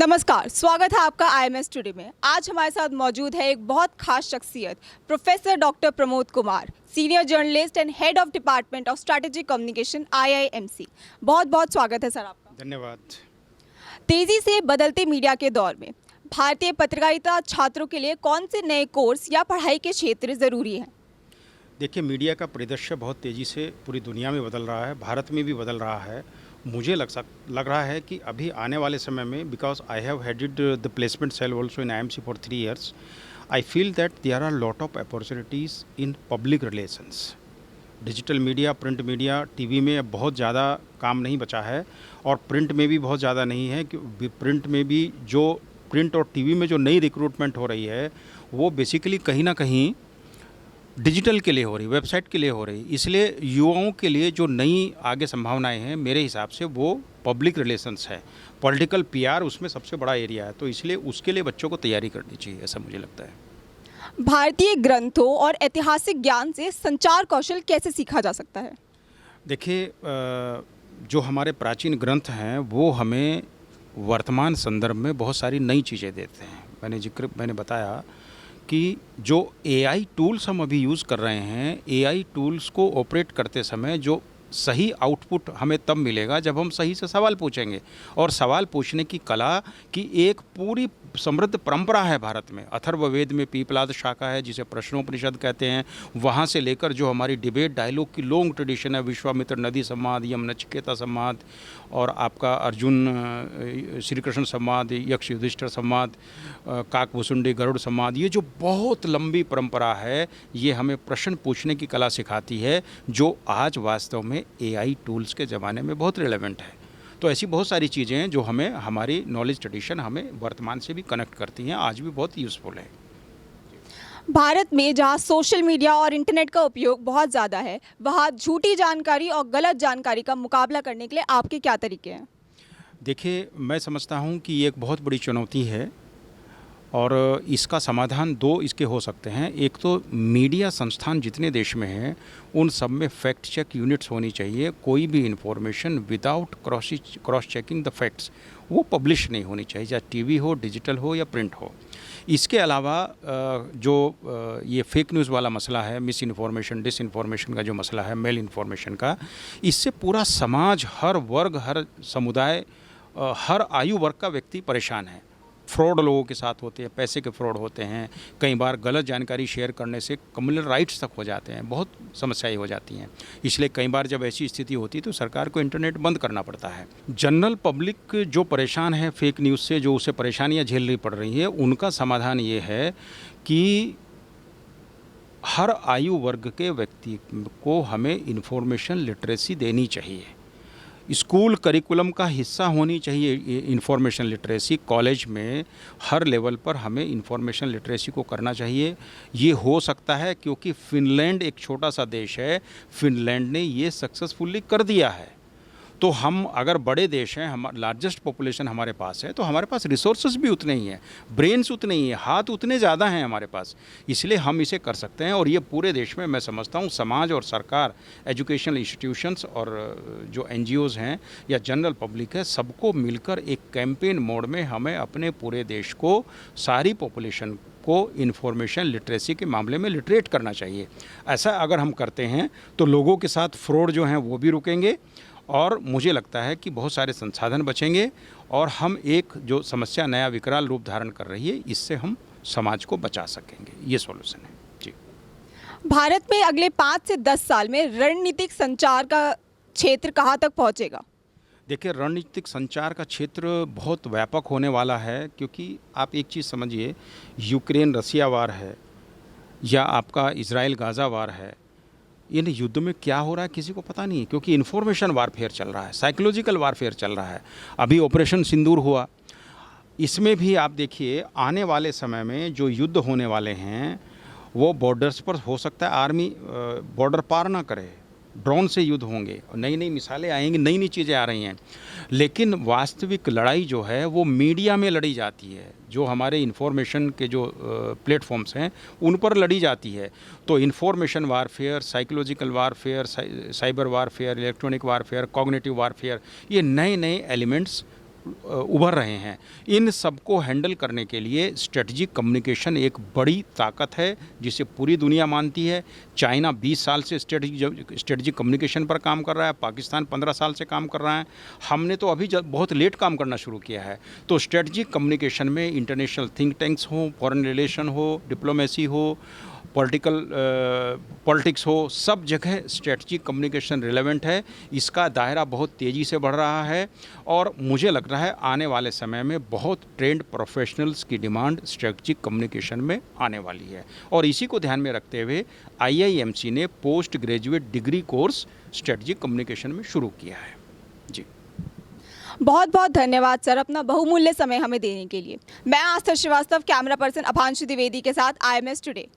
नमस्कार, स्वागत है आपका आईएमएस टुडे में। आज हमारे साथ मौजूद है एक बहुत खास शख्सियत, professor doctor Pramod Kumar, senior journalist and head of department of strategic communication IIMC. बहुत बहुत स्वागत है सर आपका। धन्यवाद। तेजी से बदलते मीडिया के दौर में भारतीय पत्रकारिता छात्रों के लिए कौन से नए कोर्स या पढ़ाई के क्षेत्र जरूरी हैं? देखिए, मीडिया का परिदृश्य बहुत तेज़ी से पूरी दुनिया में बदल रहा है, भारत में भी बदल रहा है। मुझे लग रहा है कि अभी आने वाले समय में, because I have headed the placement cell also in IMC for 3 years, I feel that there are lot of opportunities in public relations. Digital media, print media, TV में अब बहुत ज़्यादा काम नहीं बचा है और प्रिंट में भी बहुत ज़्यादा नहीं है कि प्रिंट में भी जो प्रिंट और टीवी में जो नई रिक्रूटमेंट हो रही है वो बेसिकली कहीं ना कहीं डिजिटल के लिए हो रही, वेबसाइट के लिए हो रही। इसलिए युवाओं के लिए जो नई आगे संभावनाएं हैं मेरे हिसाब से वो पब्लिक रिलेशंस है, पॉलिटिकल पीआर उसमें सबसे बड़ा एरिया है। तो इसलिए उसके लिए बच्चों को तैयारी करनी चाहिए, ऐसा मुझे लगता है। भारतीय ग्रंथों और ऐतिहासिक ज्ञान से संचार कौशल कैसे सीखा जा सकता है? देखिए, जो हमारे प्राचीन ग्रंथ हैं वो हमें वर्तमान संदर्भ में बहुत सारी नई चीज़ें देते हैं। मैंने बताया कि जो एआई टूल्स हम अभी यूज़ कर रहे हैं, एआई टूल्स को ऑपरेट करते समय जो सही आउटपुट हमें तब मिलेगा जब हम सही से सवाल पूछेंगे। और सवाल पूछने की कला की एक पूरी समृद्ध परंपरा है भारत में। अथर्ववेद में पीपलाद शाखा है जिसे प्रश्नोपनिषद कहते हैं। वहाँ से लेकर जो हमारी डिबेट डायलॉग की लॉन्ग ट्रेडिशन है, विश्वामित्र नदी संवाद, यम नचिकेता संवाद और आपका अर्जुन श्री कृष्ण संवाद, यक्ष युधिष्ठिर संवाद, काकभुसुंडी गरुड़ संवाद, ये जो बहुत लंबी परंपरा है ये हमें प्रश्न पूछने की कला सिखाती है, जो आज वास्तव में एआई टूल्स के ज़माने में बहुत रिलेवेंट है। तो ऐसी बहुत सारी चीज़ें हैं जो हमें, हमारी नॉलेज ट्रेडिशन हमें वर्तमान से भी कनेक्ट करती हैं, आज भी बहुत यूज़फुल है। भारत में जहां सोशल मीडिया और इंटरनेट का उपयोग बहुत ज़्यादा है, वहां झूठी जानकारी और गलत जानकारी का मुकाबला करने के लिए आपके क्या तरीके हैं? देखिए, मैं समझता हूँ कि ये एक बहुत बड़ी चुनौती है और इसका समाधान दो इसके हो सकते हैं। एक तो मीडिया संस्थान जितने देश में हैं उन सब में फैक्ट चेक यूनिट्स होनी चाहिए। कोई भी information without cross checking the facts वो पब्लिश नहीं होनी चाहिए, चाहे टीवी हो, डिजिटल हो या प्रिंट हो। इसके अलावा जो ये फेक न्यूज़ वाला मसला है, मिस इन्फॉर्मेशन, डिस इन्फॉर्मेशन का जो मसला है, मेल इन्फॉर्मेशन का, इससे पूरा समाज, हर वर्ग, हर समुदाय, हर आयु वर्ग का व्यक्ति परेशान है। फ्रॉड लोगों के साथ होते हैं, पैसे के फ्रॉड होते हैं, कई बार गलत जानकारी शेयर करने से कम्युनल राइट्स तक हो जाते हैं, बहुत समस्याएं हो जाती हैं। इसलिए कई बार जब ऐसी स्थिति होती है तो सरकार को इंटरनेट बंद करना पड़ता है। जनरल पब्लिक जो परेशान है फेक न्यूज़ से, जो उसे परेशानियां झेलनी पड़ रही है, उनका समाधान ये है कि हर आयु वर्ग के व्यक्ति को हमें इन्फॉर्मेशन लिटरेसी देनी चाहिए। स्कूल करिकुलम का हिस्सा होनी चाहिए इंफॉर्मेशन लिटरेसी। कॉलेज में हर लेवल पर हमें इंफॉर्मेशन लिटरेसी को करना चाहिए। ये हो सकता है क्योंकि फिनलैंड एक छोटा सा देश है, फिनलैंड ने ये सक्सेसफुली कर दिया है। तो हम अगर बड़े देश हैं, हम लार्जेस्ट पॉपुलेशन हमारे पास है, तो हमारे पास रिसोर्सेज भी उतने ही हैं, ब्रेन्स उतने ही हैं, हाथ उतने ज़्यादा हैं हमारे पास, इसलिए हम इसे कर सकते हैं। और ये पूरे देश में मैं समझता हूँ समाज और सरकार, एजुकेशनल इंस्टीट्यूशंस और जो एनजीओज़ हैं या जनरल पब्लिक है, सबको मिलकर एक कैंपेन मोड में हमें अपने पूरे देश को, सारी पॉपुलेशन को इन्फॉर्मेशन लिटरेसी के मामले में लिटरेट करना चाहिए। ऐसा अगर हम करते हैं तो लोगों के साथ फ्रॉड जो हैं वो भी रुकेंगे और मुझे लगता है कि बहुत सारे संसाधन बचेंगे और हम एक जो समस्या नया विकराल रूप धारण कर रही है, इससे हम समाज को बचा सकेंगे। ये सॉल्यूशन है जी। भारत में अगले 5 से 10 साल में रणनीतिक संचार का क्षेत्र कहाँ तक पहुँचेगा? देखिए, रणनीतिक संचार का क्षेत्र बहुत व्यापक होने वाला है, क्योंकि आप एक चीज़ समझिए, यूक्रेन रसिया वार है या आपका इजराइल गाज़ा वार है, इन युद्ध में क्या हो रहा है किसी को पता नहीं है, क्योंकि इन्फॉर्मेशन वारफेयर चल रहा है, साइकोलॉजिकल वारफेयर चल रहा है। अभी ऑपरेशन सिंदूर हुआ, इसमें भी आप देखिए आने वाले समय में जो युद्ध होने वाले हैं वो बॉर्डर्स पर हो सकता है आर्मी बॉर्डर पार ना करे, ड्रोन से युद्ध होंगे, नई नई मिसालें आएंगी, नई नई चीज़ें आ रही हैं। लेकिन वास्तविक लड़ाई जो है वो मीडिया में लड़ी जाती है, जो हमारे इन्फॉर्मेशन के जो प्लेटफॉर्म्स हैं उन पर लड़ी जाती है। तो information warfare, psychological warfare, cyber warfare, electronic warfare, cognitive warfare, ये नए नए एलिमेंट्स उभर रहे हैं, इन सबको हैंडल करने के लिए स्ट्रेटजिक कम्युनिकेशन एक बड़ी ताकत है जिसे पूरी दुनिया मानती है। चाइना 20 साल से स्ट्रेटजिक कम्युनिकेशन पर काम कर रहा है, पाकिस्तान 15 साल से काम कर रहा है, हमने तो अभी बहुत लेट काम करना शुरू किया है। तो स्ट्रेटजिक कम्युनिकेशन में इंटरनेशनल थिंक टैंक्स हो, फॉरेन रिलेशन हो, डिप्लोमेसी हो, पॉलिटिक्स हो, सब जगह स्ट्रेटजिक कम्युनिकेशन रिलेवेंट है। इसका दायरा बहुत तेज़ी से बढ़ रहा है और मुझे लग रहा है आने वाले समय में बहुत ट्रेंड प्रोफेशनल्स की डिमांड स्ट्रेटजिक कम्युनिकेशन में आने वाली है। और इसी को ध्यान में रखते हुए IIMC ने post graduate degree course strategic communication में शुरू किया है। जी, बहुत बहुत धन्यवाद सर, अपना बहुमूल्य समय हमें देने के लिए। मैं आस्था श्रीवास्तव, कैमरा पर्सन अभांशु द्विवेदी के साथ IMS टुडे।